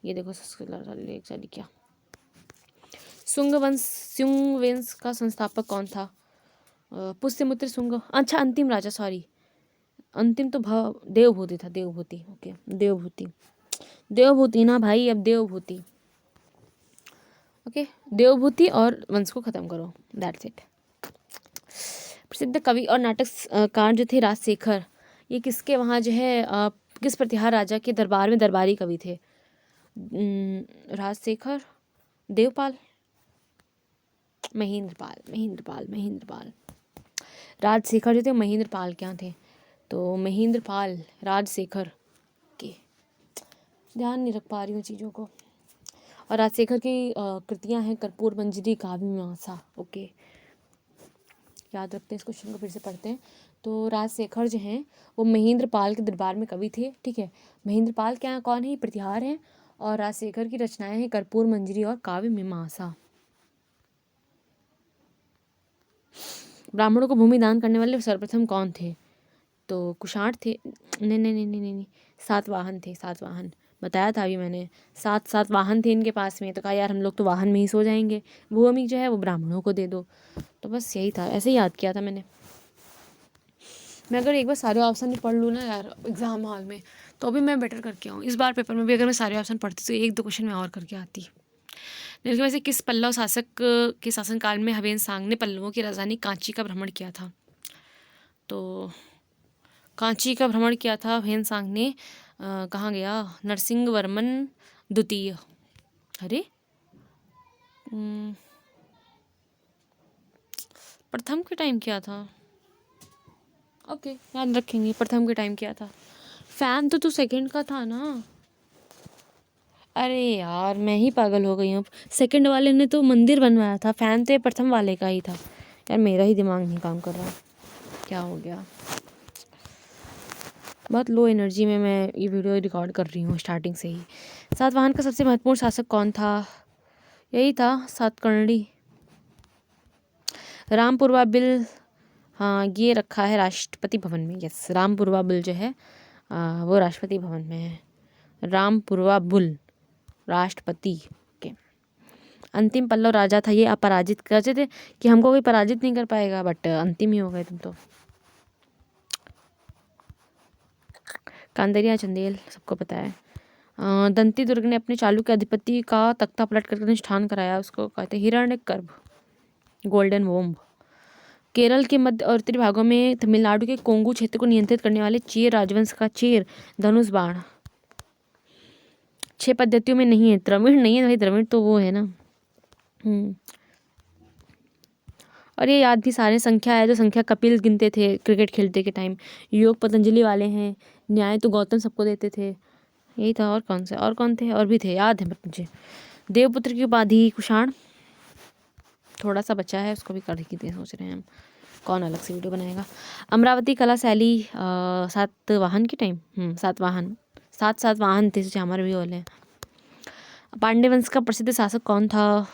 ये देखो संस्कृत शिलालेख जारी किया। शुंग वंश का संस्थापक कौन था? पुष्यमित्र शुंग। अच्छा अंतिम राजा, सॉरी अंतिम तो देवभूति था। देवभूति, ओके देवभूति ना भाई, अब देवभूति। ओके देवभूति, और वंश को खत्म करो, दैट्स इट। प्रसिद्ध कवि और नाटककार जो थे राजशेखर, ये किसके वहाँ जो है किस प्रतिहार राजा के दरबार में दरबारी कवि थे? राजशेखर, देवपाल, महेंद्रपाल। राजशेखर जो थे महेंद्रपाल क्या थे? तो महेंद्रपाल राजशेखर के। ध्यान नहीं रख पा रही हूँ चीज़ों को। और राजशेखर की कृतियाँ हैं कर्पूर मंजरी, काव्य मीमांसा। ओके याद रखते हैं इस क्वेश्चन को, फिर से पढ़ते हैं। तो राजशेखर जो हैं वो महेंद्रपाल के दरबार में कवि थे, ठीक है। महेंद्रपाल क्या कौन है? ये प्रतिहार हैं। और राजशेखर की रचनाएं हैं कर्पूर मंजरी और काव्य मीमांसा। ब्राह्मणों को भूमि दान करने वाले सर्वप्रथम कौन थे? तो कुषाण थे। नहीं, सातवाहन थे। सातवाहन बताया था अभी मैंने। सात वाहन थे इनके पास में, तो कहा यार हम लोग तो वाहन में ही सो जाएंगे, भूमि जो है वो ब्राह्मणों को दे दो। तो बस यही था, ऐसे ही याद किया था मैंने। मैं अगर एक बार सारे ऑप्शन ही पढ़ लूँ ना यार एग्जाम हॉल में, तो भी मैं बेटर करके आऊँ। इस बार पेपर में भी अगर मैं सारे ऑप्शन पढ़ती तो 1-2 क्वेश्चन मैं और करके आती। लेकिन वैसे किस पल्लव शासक के शासनकाल में हवेन सांग ने पल्लवों की राजधानी कांची का भ्रमण किया था? तो कांची का भ्रमण किया था हवेन सांग ने। कहाँ गया? नरसिंह वर्मन द्वितीय। अरे प्रथम के टाइम किया था। ओके याद रखेंगे, प्रथम के टाइम किया था। फैन तो सेकंड का था ना। अरे यार मैं ही पागल हो गई हूँ। सेकंड वाले ने तो मंदिर बनवाया था, फैन तो प्रथम वाले का ही था। यार मेरा ही दिमाग नहीं काम कर रहा, क्या हो गया। बहुत लो एनर्जी में मैं ये वीडियो रिकॉर्ड कर रही हूँ स्टार्टिंग से ही। सातवाहन का सबसे महत्वपूर्ण शासक कौन था? यही था सातकर्णी। रामपुरवा बिल, हाँ ये रखा है राष्ट्रपति भवन में। यस रामपुरवा बिल जो है वो राष्ट्रपति भवन में है। रामपुरवा बिल राष्ट्रपति के। अंतिम पल्लव राजा था, ये अपराजित कहते थे कि हमको कोई पराजित नहीं कर पाएगा, बट अंतिम ही हो गए तुम तो। कांदरिया चंदेल सबको पता है। दंती दुर्ग ने अपने चालुक्य अधिपति का तख्ता पलट कर निष्ठान कराया, उसको कहते हैं हिरण्यकर्भ, गोल्डन वोम्ब। केरल के मध्य और उत्तरी भागों में तमिलनाडु के कोंगू क्षेत्र को नियंत्रित करने वाले चेर राजवंश का चेर धनुष बाण 6 पद्धतियों में नहीं है। द्रविड़ नहीं है भाई, द्रविड़ तो वो है ना। और ये याद भी सारे संख्या है, जो संख्या कपिल गिनते थे क्रिकेट खेलते के टाइम। योग पतंजलि वाले हैं। न्याय तो गौतम सबको देते थे। यही था। और कौन से, और कौन थे, और भी थे, याद है बट मुझे। देवपुत्र की उपाधि कुषाण, थोड़ा सा बचा है, उसको भी कर ही सोच रहे हैं हम, कौन अलग से वीडियो बनाएगा। अमरावती कला शैली सातवाहन के टाइम, सातवाहन थे, सोचे हमारे भी वाले हैं। पांड्य वंश का प्रसिद्ध शासक कौन था?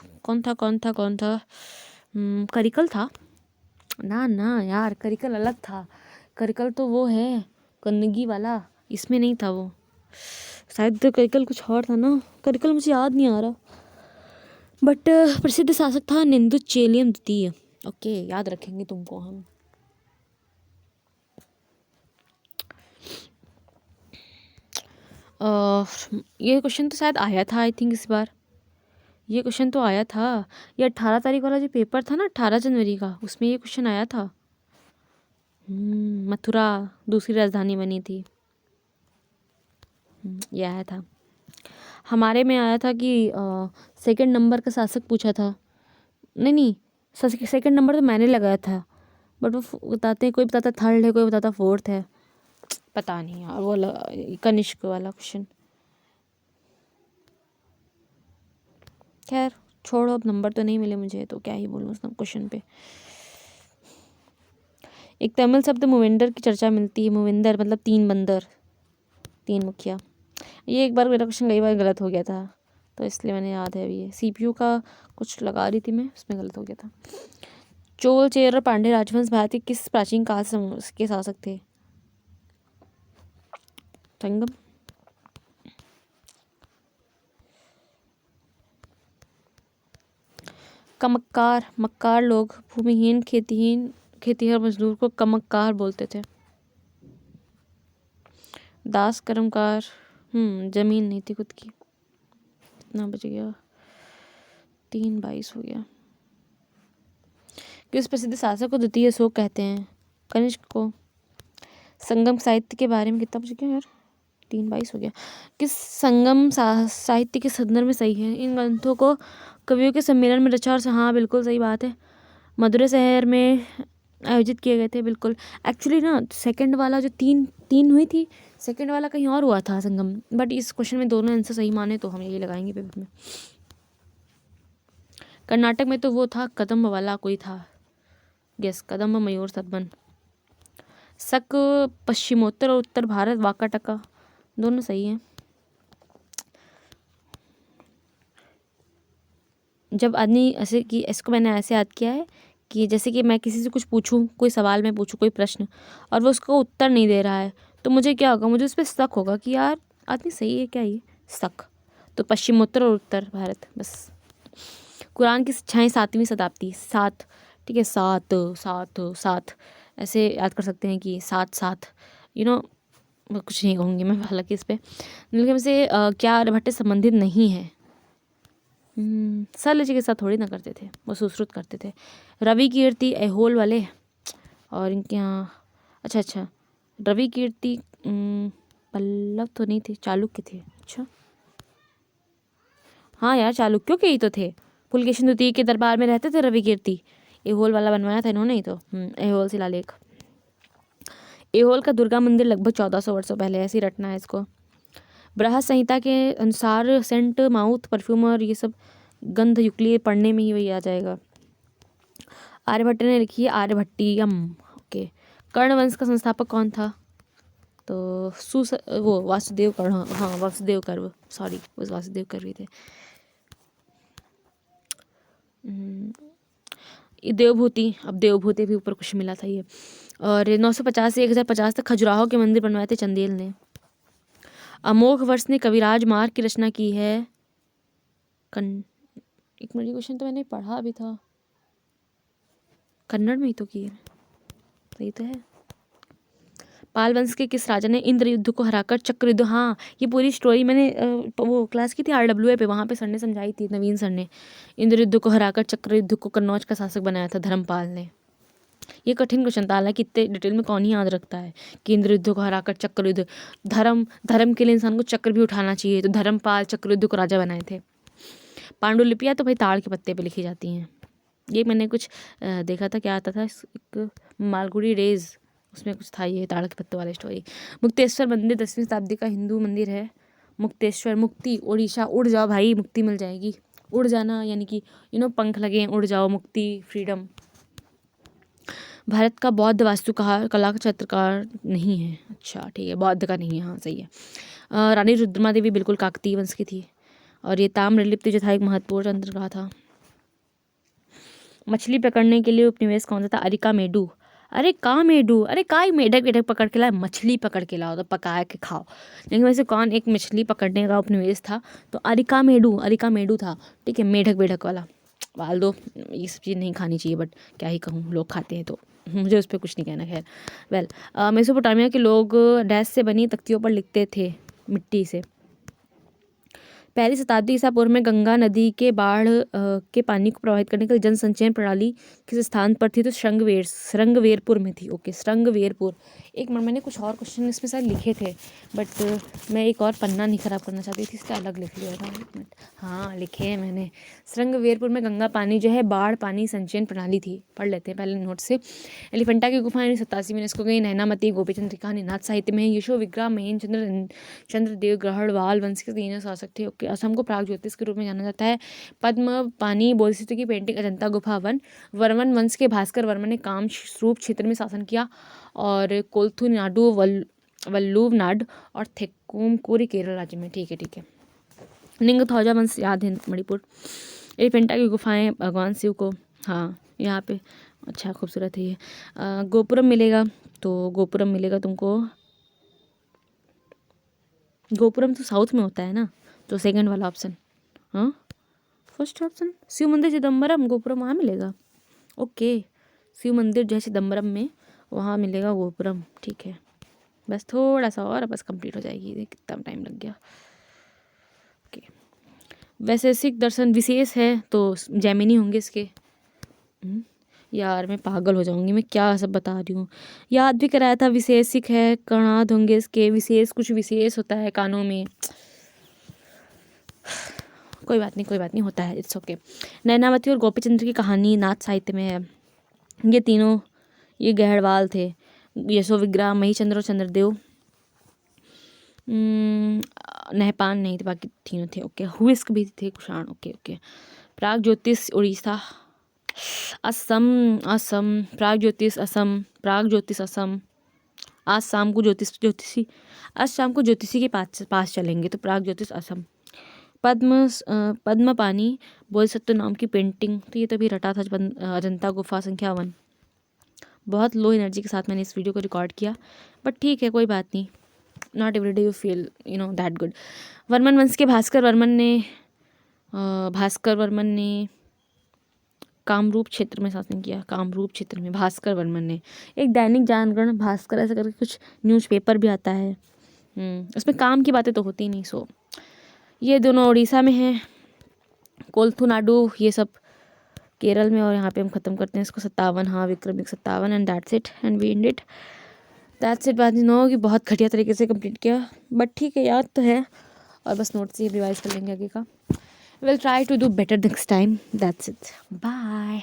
करिकल था ना यार, करिकल अलग था। करिकल तो वो है कन्नगी वाला, इसमें नहीं था वो, शायद तो करिकल कुछ और था ना। करिकल मुझे याद नहीं आ रहा, बट प्रसिद्ध शासक था नेदुचेलियन द्वितीय। ओके, याद रखेंगे तुमको हम। ये क्वेश्चन तो शायद आया था, आई थिंक इस बार ये क्वेश्चन तो आया था। ये 18 तारीख वाला जो पेपर था ना, 18 जनवरी का, उसमें ये क्वेश्चन आया था। मथुरा दूसरी राजधानी बनी थी, ये आया था। हमारे में आया था कि सेकंड नंबर का शासक पूछा था। नहीं, सेकंड नंबर तो मैंने लगाया था, बट वो बताते हैं, कोई बताता थर्ड है, कोई बताता फोर्थ है, पता नहीं यार। वो कनिष्क वाला क्वेश्चन। खैर छोड़ो, अब नंबर तो नहीं मिले मुझे, तो क्या ही बोलूँ उस क्वेश्चन पे। एक तमिल शब्द मूवेंडर की चर्चा मिलती है। मूवेंदर मतलब 3 बंदर, 3 मुखिया। ये एक बार मेरा क्वेश्चन कई बार गलत हो गया था, तो इसलिए मैंने याद है अभी। CPU का कुछ लगा रही थी मैं, उसमें गलत हो गया था। चोल, चेर और पांड्य राजवंश भारत के किस प्राचीन काल के शासक थे? संगम। कमक्कार, मक्कार लोग भूमिहीन खेतीहर मजदूर को कमक्कार बोलते थे। दास कर्मकार, जमीन नहीं थी खुद की। कितना बच गया? 3/22 हो गया। किस प्रसिद्ध शासक को द्वितीय अशोक कहते हैं? कनिष्क को। संगम साहित्य के बारे में कितना बच गया यार? 3/22 हो गया। किस संगम साहित्य के संदर्भ में सही है? इन ग्रंथों को कवियों के सम्मेलन में रचा, और हाँ बिल्कुल सही बात है, मदुरै शहर में आयोजित किए गए थे। बिल्कुल। एक्चुअली ना सेकंड वाला जो तीन हुई थी, सेकंड वाला कहीं और हुआ था संगम, बट इस क्वेश्चन में दोनों आंसर सही माने तो हम यही लगाएंगे पेपर में। कर्नाटक में तो वो था कदम्ब वाला कोई था, गेस, कदम्ब, मयूर, सतबन। शक पश्चिमोत्तर और उत्तर भारत, वाकाटका, दोनों सही हैं। जब आदमी ऐसे कि इसको मैंने ऐसे याद किया है कि जैसे कि मैं किसी से कुछ पूछूं, कोई सवाल मैं पूछूं, कोई प्रश्न, और वो उसको उत्तर नहीं दे रहा है, तो मुझे क्या होगा? मुझे उस पर शक होगा कि यार आदमी सही है क्या, ये शक। तो पश्चिमोत्तर और उत्तर भारत, बस। कुरान की शिक्षाएं 7वीं शताब्दी, 7, ठीक है, 7 7 7 ऐसे याद कर सकते हैं कि 7 7, कुछ नहीं कहूँगी मैं हालांकि इस पर। निम्नलिखित में से क्या आर्यभट्ट संबंधित नहीं है? शल्य चिकित्सा थोड़ी ना करते थे, वो सुश्रुत करते थे। रवि कीर्ति ऐहोल वाले, और इनके यहाँ अच्छा रवि कीर्ति पल्लव तो नहीं थे, चालुक्य थे। अच्छा हाँ यार, चालुक्यों के ही तो थे। पुलकेशिन द्वितीय के दरबार में रहते थे रवि कीर्ति। ऐहोल वाला बनवाया था इन्होंने ही तो। ऐहोल शिलालेख। ऐहोल का दुर्गा मंदिर लगभग 1400 वर्षों पहले, ऐसे ही रटना है इसको। बृहद संहिता के अनुसार सेंट माउथ परफ्यूम और ये सब गंध युक्ली पढ़ने में ही वही आ जाएगा। आर्यभट्ट ने लिखी है आर्यभट्टियम। ओके। कर्ण वंश का संस्थापक कौन था? तो वो वासुदेव कर्ण, हाँ वासुदेव कर्व, सॉरी वो वासुदेव कर्व ही थे। देवभूति, अब देवभूति भी ऊपर कुछ मिला था ये। और 950 से 1050 तक खजुराहो के मंदिर बनवाए थे चंदेल ने। अमोघ वर्ष ने कविराज मार्ग की रचना की है। एक मिनट, क्वेश्चन तो मैंने पढ़ा भी था, कन्नड़ में ही तो की है, सही तो है। पाल वंश के किस राजा ने इंद्र युद्ध को हराकर चक्र युद्ध, हाँ ये पूरी स्टोरी मैंने वो क्लास की थी RWA पे, वहाँ पे सर ने समझाई थी, नवीन सर ने। इंद्र युद्ध को हराकर चक्र युद्ध को कन्नौज का शासक बनाया था धर्मपाल ने। ये कठिन क्वेश्चन था, हालांकि इतने डिटेल में कौन ही याद रखता है कि इंद्र युद्ध को हराकर चक्र युद्ध, धर्म के लिए इंसान को चक्र भी उठाना चाहिए, तो धर्मपाल चक्र युद्ध को राजा बनाए थे। पांडुलिपियाँ तो भाई ताड़ के पत्ते पे लिखी जाती हैं। ये मैंने कुछ देखा था, क्या आता था एक मालगुडी डेज, उसमें कुछ था ये ताड़ के पत्तों वाली स्टोरी। मुक्तेश्वर मंदिर 10वीं शताब्दी का हिंदू मंदिर है। मुक्तेश्वर, मुक्ति, उड़ीसा, उड़ जाओ भाई मुक्ति मिल जाएगी। उड़ जाना यानी कि पंख लगे, उड़ जाओ, मुक्ति, फ्रीडम। भारत का बौद्ध वास्तुकला का चित्रकार नहीं है, अच्छा ठीक है, बौद्ध का नहीं है, हाँ सही है। रानी रुद्रमा देवी बिल्कुल काकतीय वंश की थी। और ये ताम्रलिप्ति जो था एक महत्वपूर्ण तंत्र का था। मछली पकड़ने के लिए उपनिवेश कौन सा था? अरिकामेडू। अरे कामेडू, अरे काय मेढक वेढक पकड़ के लाए, मछली पकड़ के लाओ तो पका के खाओ। लेकिन वैसे कौन एक मछली पकड़ने का उपनिवेश था? तो अरिकामेडू था, ठीक है, मेढक वेढक वाला। वाल दो, ये सब चीज़ नहीं खानी चाहिए, बट क्या ही कहूँ, लोग खाते हैं तो मुझे उस पर कुछ नहीं कहना। खैर वेल, मेसोपोटामिया के लोग डैश से बनी तख्तियों पर लिखते थे, मिट्टी से। पहली शताब्दी ईसा पूर्व में गंगा नदी के बाढ़ के पानी को प्रभावित करने के लिए जन संचयन प्रणाली किस स्थान पर थी? तो श्रृंगवेरपुर में थी। ओके, श्रृंगवेरपुर। एक मिनट, मैंने कुछ और क्वेश्चन इसमें शायद लिखे थे, बट मैं एक और पन्ना नहीं खराब करना चाहती थी, इसलिए अलग लिख लिया था। एक मिनट, हाँ लिखे हैं मैंने। श्रृंगवेरपुर में गंगा पानी जो है बाढ़ पानी संचयन प्रणाली थी। पढ़ लेते हैं पहले नोट से। एलिफेंटा की गुफा 87 में इसको गई। नैनामती, गोपीचंद्रिका निनाद साहित्य में। यशो विग्रह महेंद्र चंद्रदेव ग्रहणवाल वंश के 3 शासक थे। ओके, असम को प्राग ज्योतिष के रूप में जाना जाता है। पद्म पानी बोधिसत्व की पेंटिंग अजंता गुफा वन। वर्मन वंश के भास्कर वर्मन ने कामरूप क्षेत्र में शासन किया। और कोलथु नाडु, वल्लुवनाड और थेक्कुमकुरी केरल राज्य में। ठीक है। निंगथौजा वंश याद है, मणिपुर। एलिफेंटा की गुफाएं भगवान शिव को, हाँ यहाँ पे, अच्छा खूबसूरत है ये। गोपुरम मिलेगा, तो गोपुरम मिलेगा तुमको, गोपुरम तो साउथ में होता है ना, तो सेकंड वाला ऑप्शन। हाँ, फर्स्ट ऑप्शन शिव मंदिर चिदम्बरम, गोपुरम वहाँ मिलेगा। ओके, शिव मंदिर जो है चिदम्बरम में, वहाँ मिलेगा गोपुरम। ठीक है, बस थोड़ा सा और, बस कंप्लीट हो जाएगी। कितना टाइम लग गया। ओके, वैशेषिक दर्शन विशेष है तो जैमिनी होंगे इसके। यार मैं पागल हो जाऊंगी, मैं क्या सब बता रही हूँ। याद भी कराया था, विशेषिक है, कणाद होंगे इसके। विशेष, कुछ विशेष होता है कानों में, कोई बात नहीं, होता है, इट्स ओके। नैनावती और गोपीचंद्र की कहानी नाथ साहित्य में है। ये तीनों, ये गहड़वाल थे। यशो विग्रह, महीचंद्र और चंद्रदेव। नहपान नहीं थे, बाकी तीनों थे। ओके, हुइस्क भी थे, कुषाण। ओके। प्राग ज्योतिष उड़ीसा, असम। प्राग ज्योतिष असम। आज शाम को ज्योतिषी के पास चलेंगे, तो प्राग ज्योतिष असम। पद्म पानी बोधिसत्व नाम की पेंटिंग, तो ये तभी रटा था अजंता गुफा संख्या 1। बहुत लो एनर्जी के साथ मैंने इस वीडियो को रिकॉर्ड किया, बट ठीक है, कोई बात नहीं। Not every day you feel that good. Varman वंश के भास्कर वर्मन ने कामरूप क्षेत्र में शासन किया। कामरूप क्षेत्र में भास्कर वर्मन ने। एक दैनिक जागरण, भास्कर, ऐसा करके कुछ न्यूज़पेपर भी आता है। उसमें काम की बातें तो होती ही नहीं। सो ये दोनों उड़ीसा में हैं, कोलथु नाडु ये सब केरल में। और यहाँ पे हम ख़त्म करते हैं इसको 57, हाँ Vikram 57। And that's it, and we end it. बात नो कि बहुत घटिया तरीके से कंप्लीट किया, बट ठीक है, याद तो है। और बस नोट से रिवाइज कर लेंगे आगे का। We'll try to do better next time. That's it. Bye.